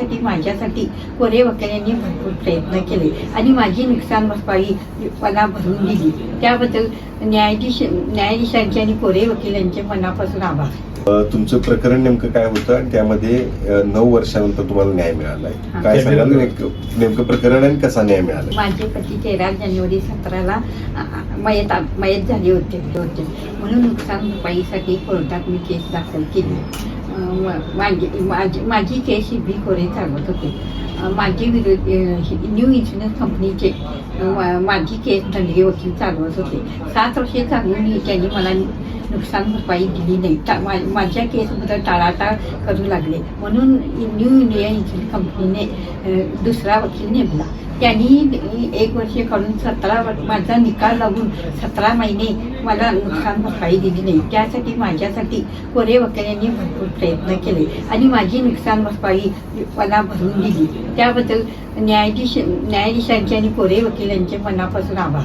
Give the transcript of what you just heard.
त्यासाठी माझ्यासाठी कोरे वकील यांनी भरपूर प्रयत्न केले आणि माझी नुकसान भरपाई मला भरून दिली. त्याबद्दल न्यायाधीशांचे आणि कोरे वकील यांचे मनापासून आभार. तुमचं प्रकरण नेमकं काय होतं आणि त्यामध्ये 9 वर्षानंतर तुम्हाला न्याय मिळालाय, काय सांगाल? नेमकं प्रकरण आणि कसा न्याय मिळाला? माझे पती 13 जानेवारी 17ला मयत झाले होते म्हणून नुकसान भरपाईसाठी कोर्टात मी केस दाखल केली. माझी केस बी कोरे चालवत होते. माझी न्यू इन्शुरन्स कंपनीचे माझी केस दंडगे वकील चालवत होते. 7 वर्षे चालवून त्यांनी मला नुकसान भरपाई दिली नाही. माझ्या केसबद्दल टाळाटाळ करू लागले म्हणून न्यू इंडिया इन्शुरन्स कंपनीने दुसरा वकील नेमला. त्यांनी 1 वर्ष काढून माझा निकाल लागून 17 महिने मला नुकसान भरपाई दिली नाही. त्यासाठी माझ्यासाठी कोरे वकील यांनी भरपूर प्रयत्न केले आणि माझी नुकसान भरपाई मला भरून दिली. त्याबद्दल न्यायाधीशांचे आणि कोरे वकील यांचे मनापासून आभार.